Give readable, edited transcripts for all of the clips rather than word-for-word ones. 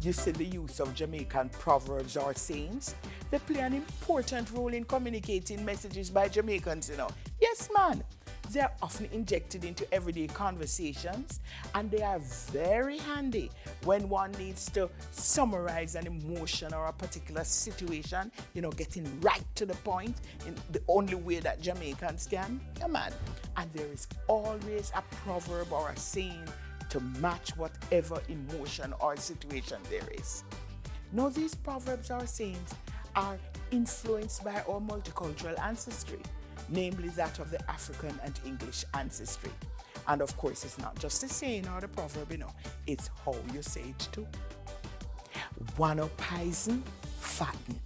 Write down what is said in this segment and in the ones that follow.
you see the use of Jamaican proverbs or sayings. They play an important role in communicating messages by Jamaicans, you know. Yes, man. They are often injected into everyday conversations, and they are very handy when one needs to summarize an emotion or a particular situation, you know, getting right to the point in the only way that Jamaicans can. Yeah, man. And there is always a proverb or a saying to match whatever emotion or situation there is. Now, these proverbs or sayings are influenced by our multicultural ancestry, namely that of the African and English ancestry. And of course, it's not just the saying or the proverb, you know, it's how you say it too. Wanna Pizen, Fatten.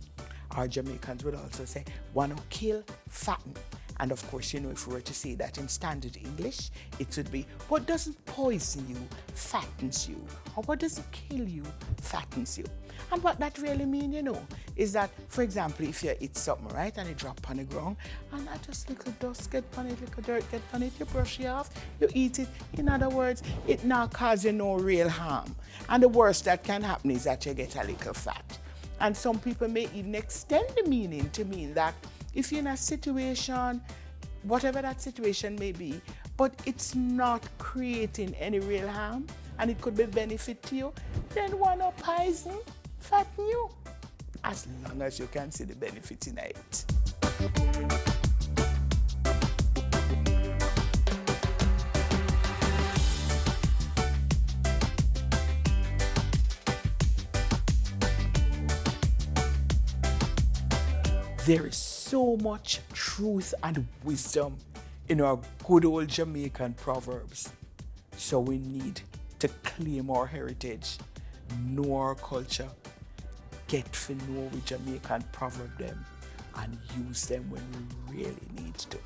Our Jamaicans would also say, wanna kill, fatten. And of course, you know, if we were to say that in standard English, it would be, what doesn't poison you fattens you, or what doesn't kill you fattens you. And what that really means, you know, is that, for example, if you eat something, right, and it drop on the ground, and that just little dust get on it, little dirt get on it, you brush it off, you eat it. In other words, it not cause you no real harm. And the worst that can happen is that you get a little fat. And some people may even extend the meaning to mean that if you're in a situation, whatever that situation may be, but it's not creating any real harm, and it could be benefit to you, then wanna Pizen, fatten you, as long as you can see the benefit in it. There is so much truth and wisdom in our good old Jamaican proverbs. So we need to claim our heritage, know our culture, get to know we Jamaican proverb them, and use them when we really need to.